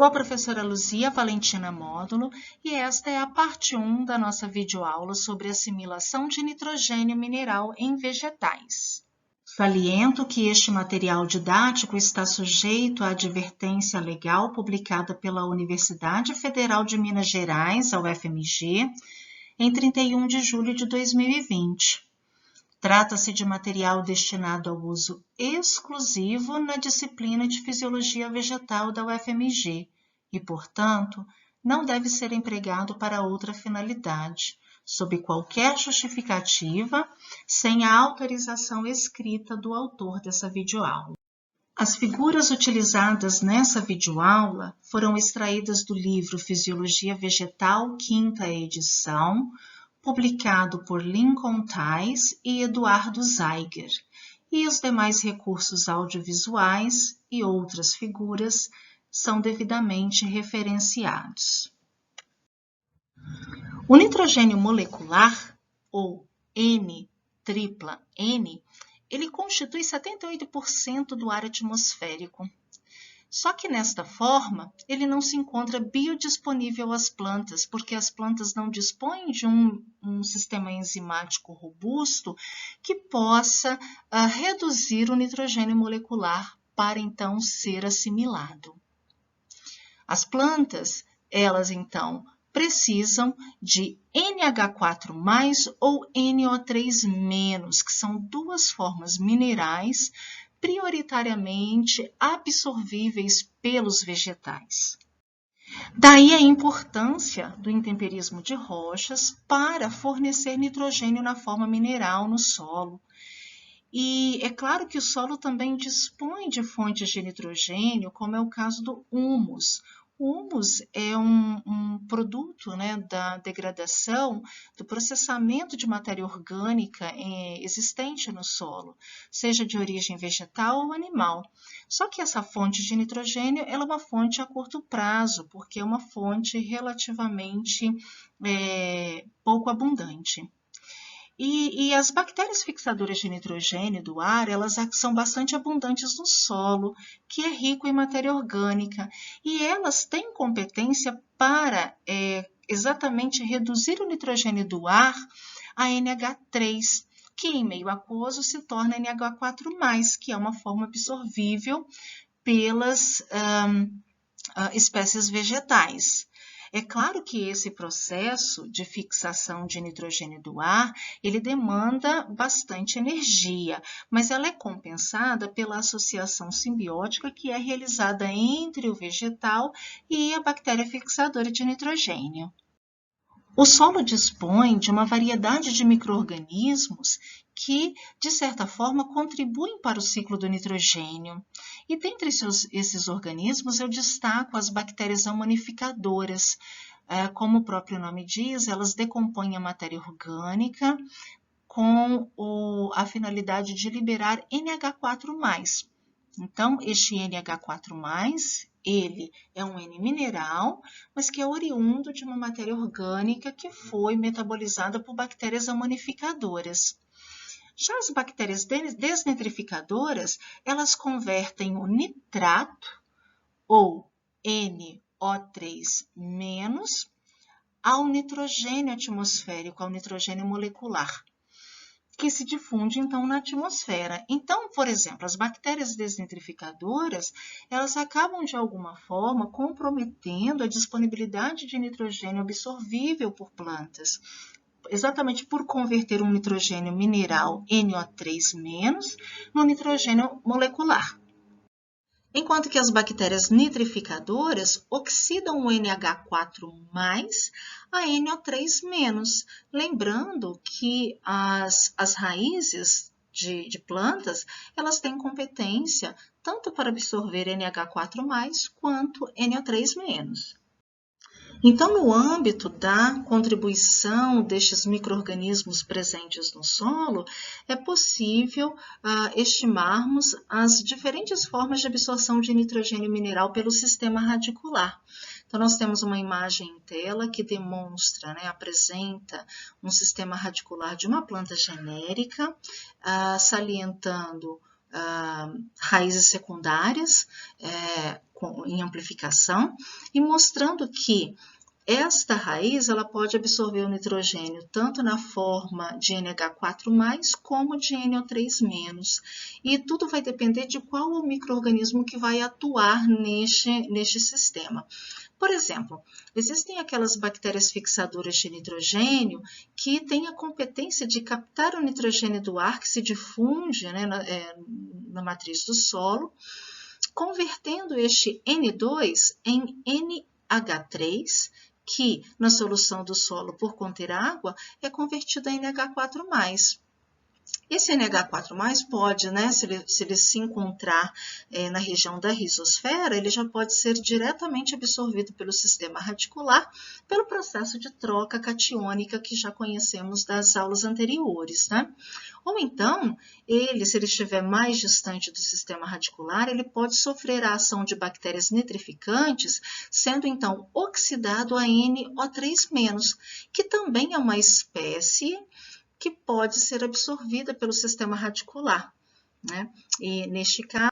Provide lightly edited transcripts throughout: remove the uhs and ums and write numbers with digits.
Sou a professora Luzia Valentina Módulo e esta é a parte 1 da nossa videoaula sobre assimilação de nitrogênio mineral em vegetais. Saliento que este material didático está sujeito à advertência legal publicada pela Universidade Federal de Minas Gerais, a UFMG, em 31 de julho de 2020. Trata-se de material destinado ao uso exclusivo na disciplina de Fisiologia Vegetal da UFMG e, portanto, não deve ser empregado para outra finalidade, sob qualquer justificativa, sem a autorização escrita do autor dessa videoaula. As figuras utilizadas nessa videoaula foram extraídas do livro Fisiologia Vegetal, 5ª edição, publicado por Lincoln Theis e Eduardo Zeiger, e os demais recursos audiovisuais e outras figuras são devidamente referenciados. O nitrogênio molecular, ou N-, ele constitui 78% do ar atmosférico. Só que nesta forma, ele não se encontra biodisponível às plantas, porque as plantas não dispõem de um sistema enzimático robusto que possa reduzir o nitrogênio molecular para então ser assimilado. As plantas, elas então precisam de NH4+, ou NO3-, que são duas formas minerais prioritariamente absorvíveis pelos vegetais. Daí a importância do intemperismo de rochas para fornecer nitrogênio na forma mineral no solo. E é claro que o solo também dispõe de fontes de nitrogênio, como é o caso do humus. O humus é um produto, da degradação, do processamento de matéria orgânica existente no solo, seja de origem vegetal ou animal. Só que essa fonte de nitrogênio ela é uma fonte a curto prazo, porque é uma fonte relativamente pouco abundante. E as bactérias fixadoras de nitrogênio do ar, elas são bastante abundantes no solo, que é rico em matéria orgânica, e elas têm competência para exatamente reduzir o nitrogênio do ar a NH3, que em meio aquoso se torna NH4+, que é uma forma absorvível pelas espécies vegetais. É claro que esse processo de fixação de nitrogênio do ar, ele demanda bastante energia, mas ela é compensada pela associação simbiótica que é realizada entre o vegetal e a bactéria fixadora de nitrogênio. O solo dispõe de uma variedade de micro-organismos que, de certa forma, contribuem para o ciclo do nitrogênio. E dentre esses organismos, eu destaco as bactérias amonificadoras. Como o próprio nome diz, elas decompõem a matéria orgânica com a finalidade de liberar NH4+. Então, este NH4+, ele é um N mineral, mas que é oriundo de uma matéria orgânica que foi metabolizada por bactérias amonificadoras. Já as bactérias desnitrificadoras, elas convertem o nitrato, ou NO3-, ao nitrogênio atmosférico, ao nitrogênio molecular, que se difunde, então, na atmosfera. Então, por exemplo, as bactérias desnitrificadoras, elas acabam, de alguma forma, comprometendo a disponibilidade de nitrogênio absorvível por plantas, exatamente por converter um nitrogênio mineral NO3- no nitrogênio molecular. Enquanto que as bactérias nitrificadoras oxidam o NH4+ a NO3-. Lembrando que as raízes de plantas, elas têm competência tanto para absorver NH4+ quanto NO3-. Então, no âmbito da contribuição destes micro-organismos presentes no solo, é possível estimarmos as diferentes formas de absorção de nitrogênio mineral pelo sistema radicular. Então, nós temos uma imagem em tela que demonstra, apresenta um sistema radicular de uma planta genérica, salientando raízes secundárias em amplificação e mostrando que esta raiz ela pode absorver o nitrogênio tanto na forma de NH4+, como de NO3-. E tudo vai depender de qual o micro-organismo que vai atuar neste sistema. Por exemplo, existem aquelas bactérias fixadoras de nitrogênio que têm a competência de captar o nitrogênio do ar que se difunde, né, na matriz do solo, convertendo este N2 em NH3, que na solução do solo por conter água é convertido a NH4+. Esse NH4+, pode, né, se ele se encontrar na região da rizosfera, ele já pode ser diretamente absorvido pelo sistema radicular, pelo processo de troca catiônica que já conhecemos das aulas anteriores, né? Ou então, se ele estiver mais distante do sistema radicular, ele pode sofrer a ação de bactérias nitrificantes, sendo então oxidado a NO3-, que também é uma espécie que pode ser absorvida pelo sistema radicular, né? E neste caso,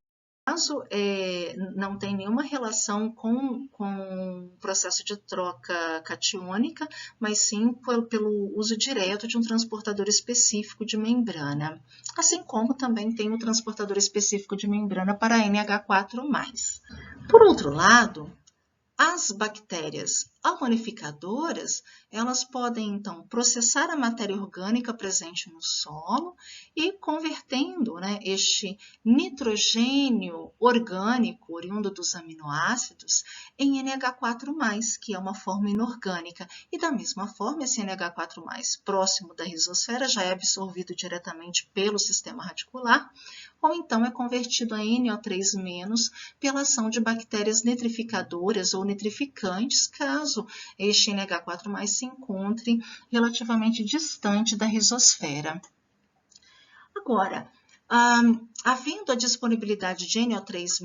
não tem nenhuma relação com o processo de troca catiônica, mas sim pelo uso direto de um transportador específico de membrana, assim como também tem o transportador específico de membrana para NH4+. Por outro lado, as bactérias amonificadoras, elas podem, então, processar a matéria orgânica presente no solo e convertendo, né, este nitrogênio orgânico, oriundo dos aminoácidos, em NH4+, que é uma forma inorgânica. E da mesma forma, esse NH4+, próximo da rizosfera, já é absorvido diretamente pelo sistema radicular, ou então é convertido a NO3- pela ação de bactérias nitrificadoras ou nitrificantes, caso este NH4+ se encontre relativamente distante da rizosfera. Agora, havendo a disponibilidade de NO3-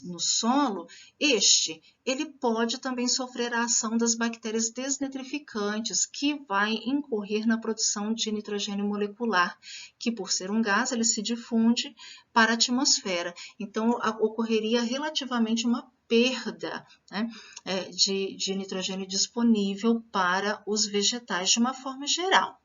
no solo, ele pode também sofrer a ação das bactérias desnitrificantes, que vai incorrer na produção de nitrogênio molecular, que por ser um gás, ele se difunde para a atmosfera. Então, ocorreria relativamente uma perda, né, de nitrogênio disponível para os vegetais de uma forma geral.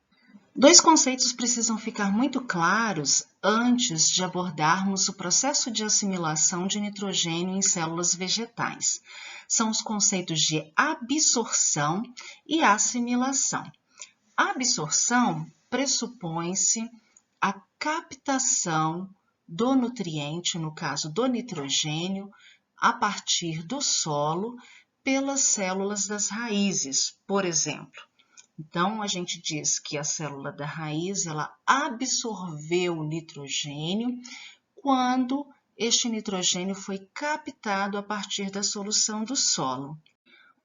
Dois conceitos precisam ficar muito claros antes de abordarmos o processo de assimilação de nitrogênio em células vegetais. São os conceitos de absorção e assimilação. A absorção pressupõe-se a captação do nutriente, no caso do nitrogênio, a partir do solo pelas células das raízes, por exemplo. Então, a gente diz que a célula da raiz, ela absorveu o nitrogênio quando este nitrogênio foi captado a partir da solução do solo.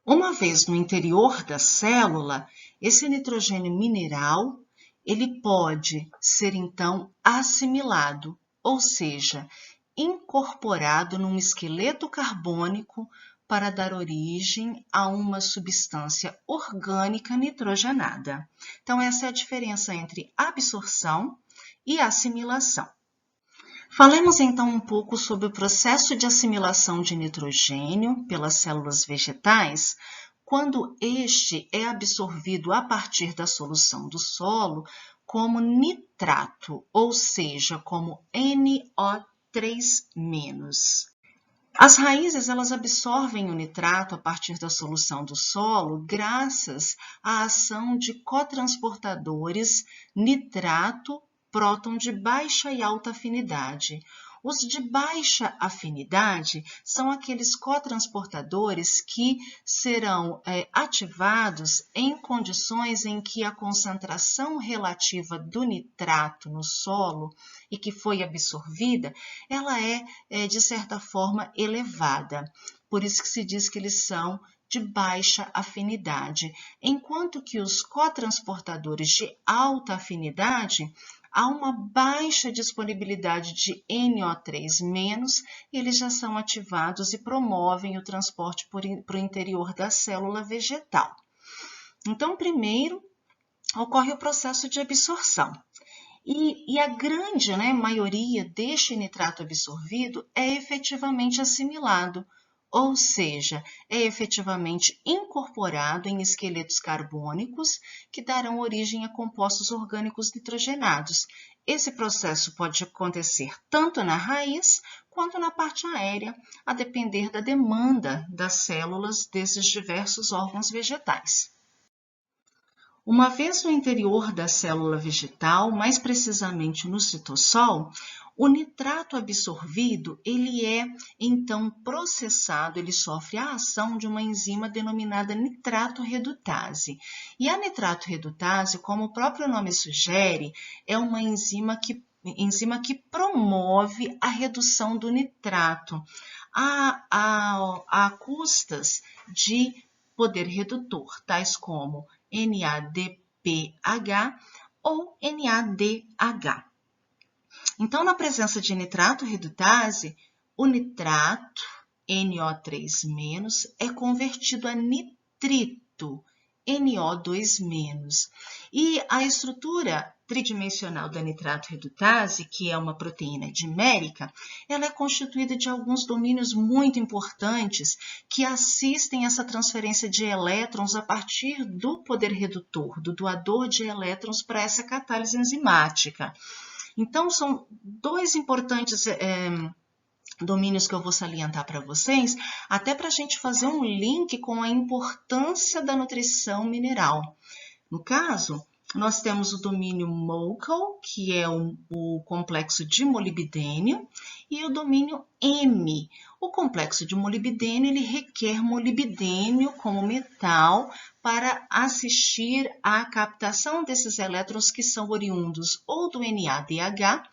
Uma vez no interior da célula, esse nitrogênio mineral, ele pode ser então assimilado, ou seja, incorporado num esqueleto carbônico para dar origem a uma substância orgânica nitrogenada. Então, essa é a diferença entre absorção e assimilação. Falemos então um pouco sobre o processo de assimilação de nitrogênio pelas células vegetais, quando este é absorvido a partir da solução do solo como nitrato, ou seja, como NO3-. As raízes, elas absorvem o nitrato a partir da solução do solo graças à ação de cotransportadores nitrato-próton de baixa e alta afinidade. Os de baixa afinidade são aqueles cotransportadores que serão ativados em condições em que a concentração relativa do nitrato no solo e que foi absorvida, ela é de certa forma elevada. Por isso que se diz que eles são de baixa afinidade, enquanto que os cotransportadores de alta afinidade, há uma baixa disponibilidade de NO3-, eles já são ativados e promovem o transporte para o interior da célula vegetal. Então, primeiro, ocorre o processo de absorção. E a grande, né, maioria deste nitrato absorvido é efetivamente assimilado, ou seja, é efetivamente incorporado em esqueletos carbônicos que darão origem a compostos orgânicos nitrogenados. Esse processo pode acontecer tanto na raiz quanto na parte aérea, a depender da demanda das células desses diversos órgãos vegetais. Uma vez no interior da célula vegetal, mais precisamente no citossol, o nitrato absorvido, ele é então processado, ele sofre a ação de uma enzima denominada nitrato redutase. E a nitrato redutase, como o próprio nome sugere, é uma enzima que promove a redução do nitrato a custas de poder redutor, tais como NADPH ou NADH. Então, na presença de nitrato redutase, o nitrato NO3- é convertido a nitrito NO2-. E a estrutura tridimensional da nitrato redutase, que é uma proteína dimérica, ela é constituída de alguns domínios muito importantes que assistem essa transferência de elétrons a partir do poder redutor, do doador de elétrons para essa catálise enzimática. Então, são dois importantes domínios que eu vou salientar para vocês, até para a gente fazer um link com a importância da nutrição mineral. No caso, nós temos o domínio MOCL, que é o complexo de molibdênio, e o domínio M. O complexo de molibdênio, ele requer molibdênio como metal para assistir à captação desses elétrons que são oriundos ou do NADH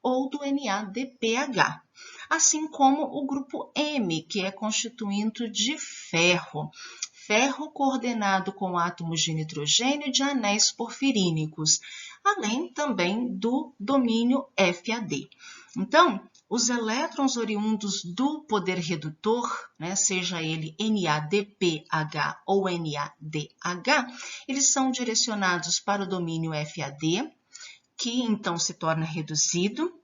ou do NADPH. Assim como o grupo M, que é constituinte de ferro. Ferro coordenado com átomos de nitrogênio de anéis porfirínicos, além também do domínio FAD. Então, os elétrons oriundos do poder redutor, né, seja ele NADPH ou NADH, eles são direcionados para o domínio FAD, que então se torna reduzido.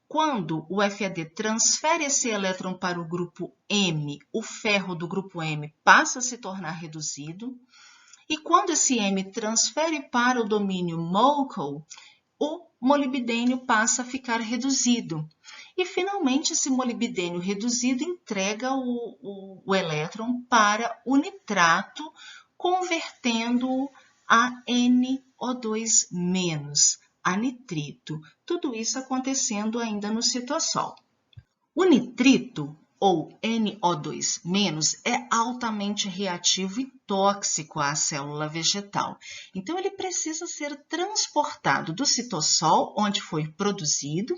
Quando o FAD transfere esse elétron para o grupo M, o ferro do grupo M passa a se tornar reduzido. E quando esse M transfere para o domínio MOCL, o molibdênio passa a ficar reduzido. E, finalmente, esse molibdênio reduzido entrega o elétron para o nitrato, convertendo-o a NO2-, a nitrito. Tudo isso acontecendo ainda no citossol. O nitrito, ou NO2-, é altamente reativo e tóxico à célula vegetal. Então, ele precisa ser transportado do citossol, onde foi produzido,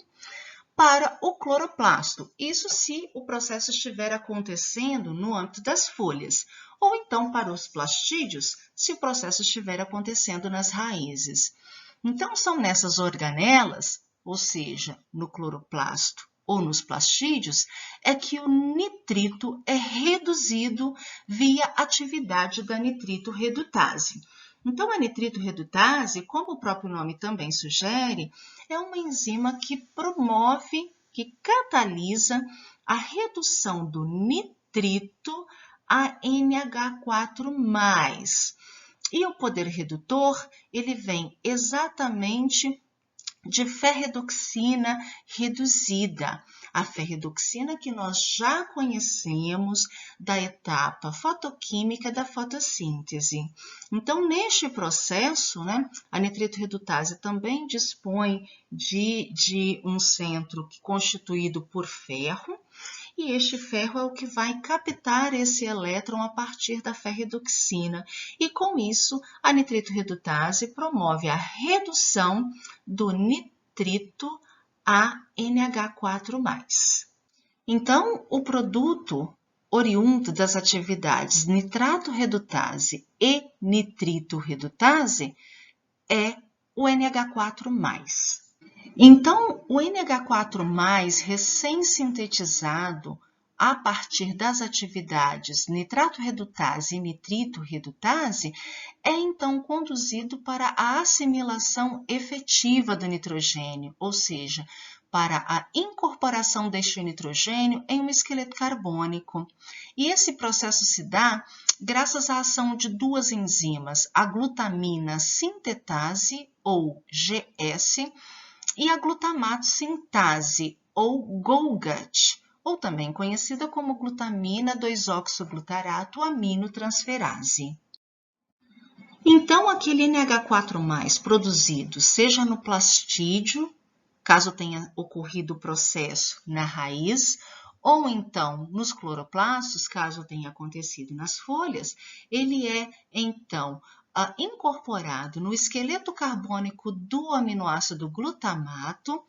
para o cloroplasto. Isso se o processo estiver acontecendo no âmbito das folhas, ou então para os plastídeos, se o processo estiver acontecendo nas raízes. Então, são nessas organelas, ou seja, no cloroplasto ou nos plastídeos, é que o nitrito é reduzido via atividade da nitrito redutase. Então, a nitrito redutase, como o próprio nome também sugere, é uma enzima que promove, que catalisa a redução do nitrito a NH4+. E o poder redutor, ele vem exatamente de ferredoxina reduzida. A ferredoxina que nós já conhecemos da etapa fotoquímica da fotossíntese. Então, neste processo, né, a nitrito redutase também dispõe de um centro constituído por ferro, e este ferro é o que vai captar esse elétron a partir da ferredoxina. E com isso, a nitrito redutase promove a redução do nitrito a NH4+. Então, o produto oriundo das atividades nitrato redutase e nitrito redutase é o NH4+. Então, o NH4+, recém-sintetizado, a partir das atividades nitrato redutase e nitrito redutase, é então conduzido para a assimilação efetiva do nitrogênio, ou seja, para a incorporação deste nitrogênio em um esqueleto carbônico. E esse processo se dá graças à ação de duas enzimas, a glutamina sintetase, ou GS, e a glutamato sintase, ou GOLGAT, ou também conhecida como glutamina 2-oxoglutarato aminotransferase. Então, aquele NH4+, produzido, seja no plastídio, caso tenha ocorrido o processo na raiz, ou então nos cloroplastos, caso tenha acontecido nas folhas, ele é, então, incorporado no esqueleto carbônico do aminoácido glutamato,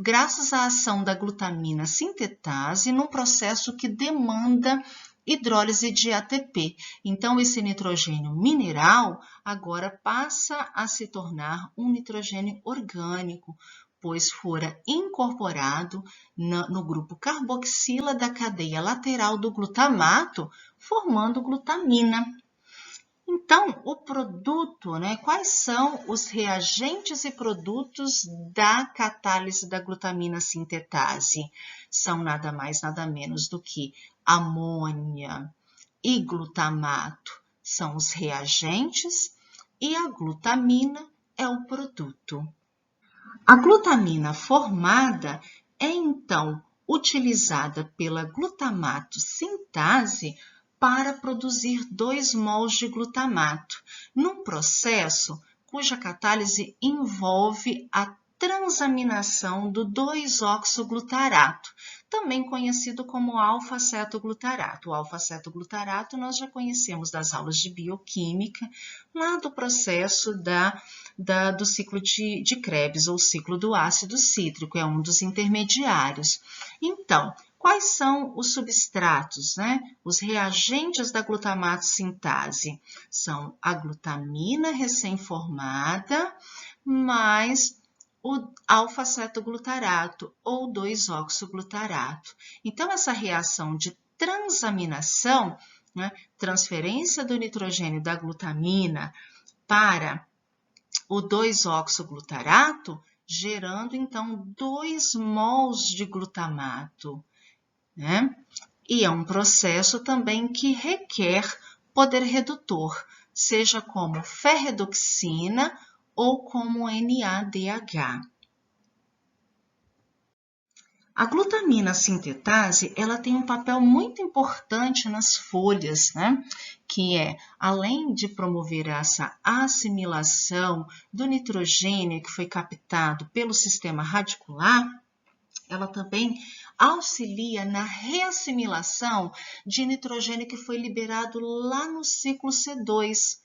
graças à ação da glutamina sintetase, num processo que demanda hidrólise de ATP. Então, esse nitrogênio mineral agora passa a se tornar um nitrogênio orgânico, pois fora incorporado no grupo carboxila da cadeia lateral do glutamato, formando glutamina. Então, o produto, quais são os reagentes e produtos da catálise da glutamina sintetase? São nada mais, nada menos do que amônia e glutamato são os reagentes e a glutamina é o produto. A glutamina formada é, então, utilizada pela glutamato sintase para produzir 2 mols de glutamato, num processo cuja catálise envolve a transaminação do 2-oxoglutarato, também conhecido como alfa-cetoglutarato. O alfa-cetoglutarato nós já conhecemos das aulas de bioquímica, lá do processo do ciclo de Krebs, ou ciclo do ácido cítrico, é um dos intermediários. Então, quais são os substratos, Os reagentes da glutamato sintase? São a glutamina recém-formada mais o alfa-cetoglutarato ou 2-oxoglutarato. Então, essa reação de transaminação, transferência do nitrogênio da glutamina para o 2-oxoglutarato, gerando, então, 2 mols de glutamato. E é um processo também que requer poder redutor, seja como ferredoxina ou como NADH. A glutamina sintetase, ela tem um papel muito importante nas folhas, que é, além de promover essa assimilação do nitrogênio que foi captado pelo sistema radicular, ela também auxilia na reassimilação de nitrogênio que foi liberado lá no ciclo C2.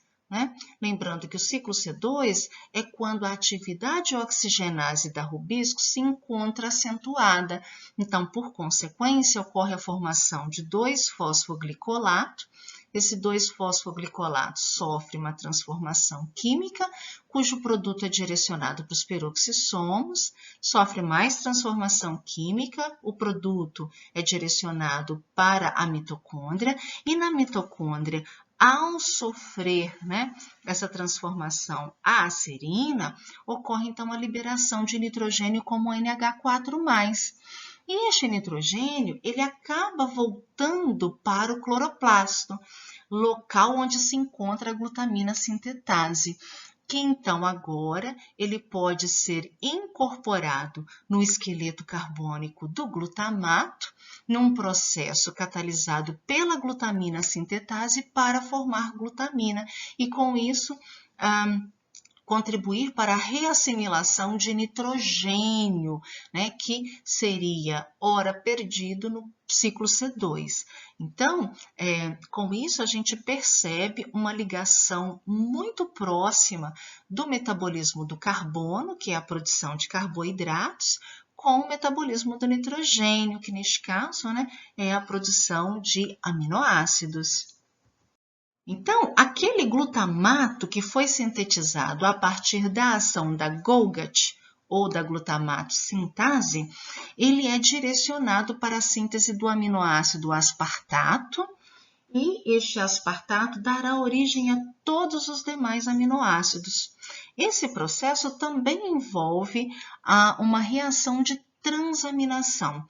Lembrando que o ciclo C2 é quando a atividade oxigenase da rubisco se encontra acentuada. Então, por consequência, ocorre a formação de 2-fosfoglicolato. Esse 2-fosfoglicolato sofre uma transformação química, cujo produto é direcionado para os peroxissomos, sofre mais transformação química, o produto é direcionado para a mitocôndria, e na mitocôndria, ao sofrer essa transformação à serina, ocorre então a liberação de nitrogênio como NH4+. E este nitrogênio, ele acaba voltando para o cloroplasto, local onde se encontra a glutamina sintetase, que então agora ele pode ser incorporado no esqueleto carbônico do glutamato, num processo catalisado pela glutamina sintetase para formar glutamina, e com isso contribuir para a reassimilação de nitrogênio, que seria ora perdido no ciclo C2. Então, com isso a gente percebe uma ligação muito próxima do metabolismo do carbono, que é a produção de carboidratos, com o metabolismo do nitrogênio, que neste caso é a produção de aminoácidos. Então, aquele glutamato que foi sintetizado a partir da ação da GOLGAT, ou da glutamato sintase, ele é direcionado para a síntese do aminoácido aspartato, e este aspartato dará origem a todos os demais aminoácidos. Esse processo também envolve uma reação de transaminação.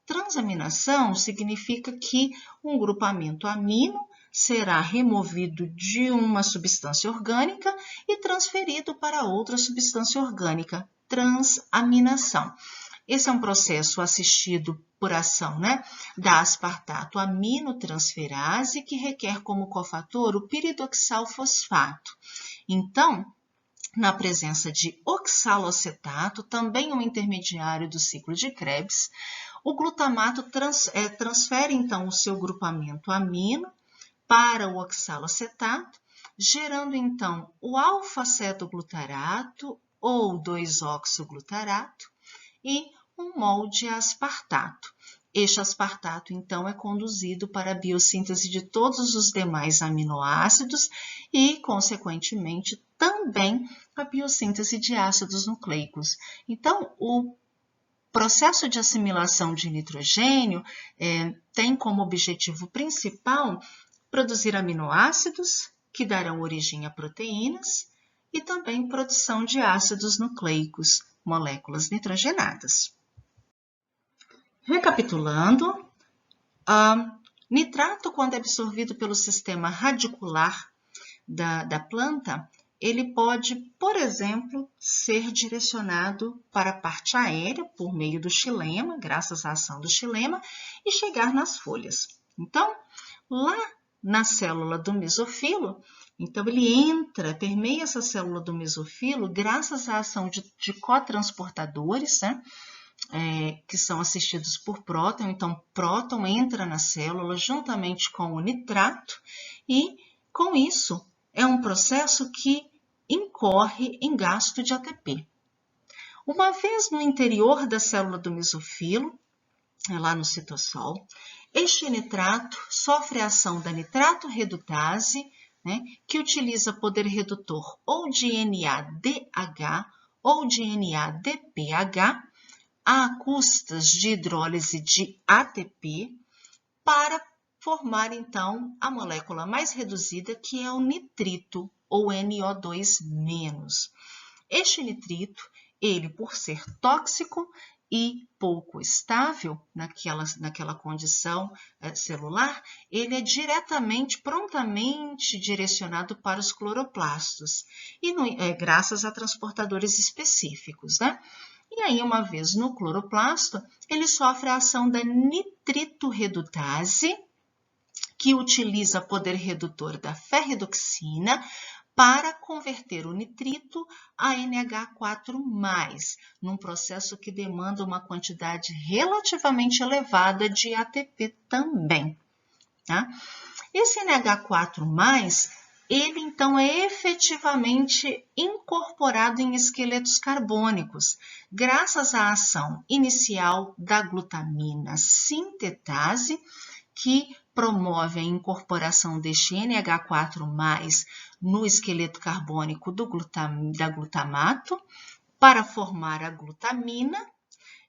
Transaminação significa que um grupamento amino será removido de uma substância orgânica e transferido para outra substância orgânica, transaminação. Esse é um processo assistido por ação da aspartato aminotransferase, que requer como cofator o piridoxal-fosfato. Então, na presença de oxalocetato, também um intermediário do ciclo de Krebs, o glutamato transfere então o seu grupamento amino para o oxalocetato, gerando então o alfa-cetoglutarato ou 2-oxoglutarato e um molde aspartato. Este aspartato, então, é conduzido para a biossíntese de todos os demais aminoácidos e, consequentemente, também a biossíntese de ácidos nucleicos. Então, o processo de assimilação de nitrogênio tem como objetivo principal produzir aminoácidos que darão origem a proteínas e também produção de ácidos nucleicos, moléculas nitrogenadas. Recapitulando, nitrato, quando é absorvido pelo sistema radicular da planta, ele pode, por exemplo, ser direcionado para a parte aérea por meio do xilema, graças à ação do xilema, e chegar nas folhas. Então, lá na célula do mesofilo, então ele permeia essa célula do mesofilo graças à ação de cotransportadores, que são assistidos por próton. Então, próton entra na célula juntamente com o nitrato e, com isso, é um processo que incorre em gasto de ATP. Uma vez no interior da célula do mesofilo, lá no citossol, este nitrato sofre a ação da nitrato redutase, que utiliza poder redutor ou de NADH ou de NADPH, a custas de hidrólise de ATP, para formar, então, a molécula mais reduzida, que é o nitrito, ou NO2-. Este nitrito, ele, por ser tóxico e pouco estável naquela condição celular, ele é prontamente direcionado para os cloroplastos, e graças a transportadores específicos, E aí, uma vez no cloroplasto, ele sofre a ação da nitritoredutase, que utiliza poder redutor da ferredoxina para converter o nitrito a NH4+, num processo que demanda uma quantidade relativamente elevada de ATP também. Esse NH4+, ele então é efetivamente incorporado em esqueletos carbônicos, graças à ação inicial da glutamina sintetase, que promove a incorporação deste NH4+, no esqueleto carbônico da glutamato, para formar a glutamina.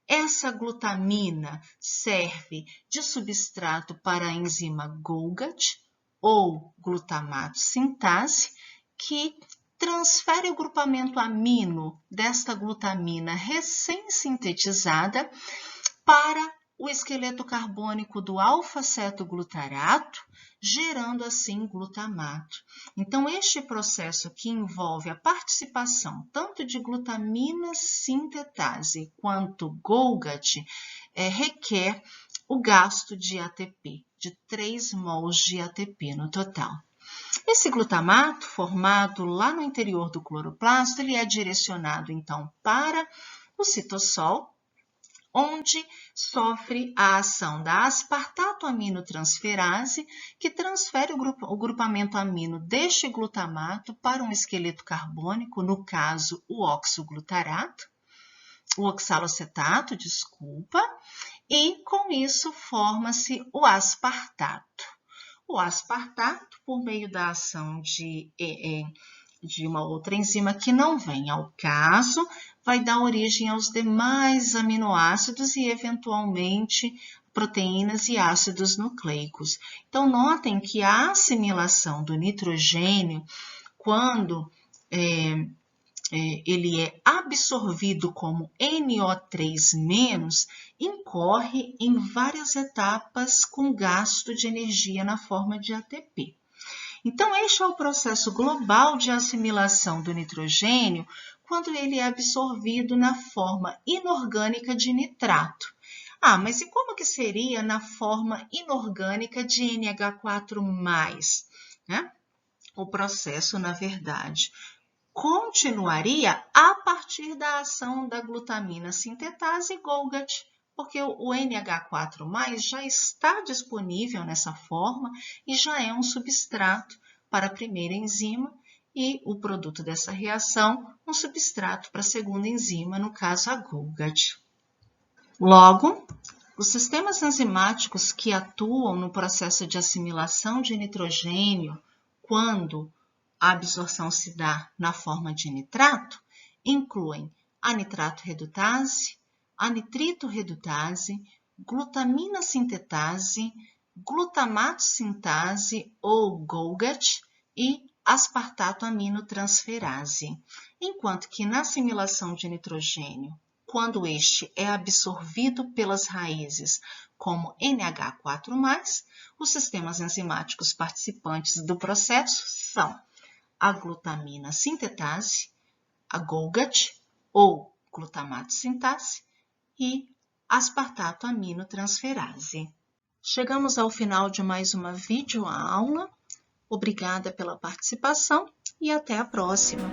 Essa glutamina serve de substrato para a enzima Golgi, ou glutamato sintase, que transfere o grupamento amino desta glutamina recém-sintetizada para o esqueleto carbônico do alfa-cetoglutarato, gerando assim glutamato. Então, este processo, que envolve a participação tanto de glutamina sintetase quanto Golgi, requer o gasto de ATP, de 3 mols de ATP no total. Esse glutamato, formado lá no interior do cloroplasto, ele é direcionado então para o citossol, onde sofre a ação da aspartato aminotransferase, que transfere o grupamento amino deste glutamato para um esqueleto carbônico, no caso o oxalocetato, e com isso forma-se o aspartato. O aspartato, por meio da ação de de uma outra enzima que não vem ao caso, vai dar origem aos demais aminoácidos e, eventualmente, proteínas e ácidos nucleicos. Então, notem que a assimilação do nitrogênio, quando ele é absorvido como NO3-, incorre em várias etapas com gasto de energia na forma de ATP. Então, este é o processo global de assimilação do nitrogênio quando ele é absorvido na forma inorgânica de nitrato. Ah, mas e como que seria na forma inorgânica de NH4+, né? O processo, na verdade, continuaria a partir da ação da glutamina sintetase GOLGAT, porque o NH4+, já está disponível nessa forma e já é um substrato para a primeira enzima e o produto dessa reação, um substrato para a segunda enzima, no caso a GOLGAT. Logo, os sistemas enzimáticos que atuam no processo de assimilação de nitrogênio quando a absorção se dá na forma de nitrato incluem a nitrato redutase, a nitrito redutase, glutamina sintetase, glutamato sintase ou GOLGAT e aspartato aminotransferase. Enquanto que na assimilação de nitrogênio, quando este é absorvido pelas raízes como NH4+, os sistemas enzimáticos participantes do processo são a glutamina sintetase, a GOLGAT ou glutamato sintase e aspartato aminotransferase. Chegamos ao final de mais uma videoaula. Obrigada pela participação e até a próxima.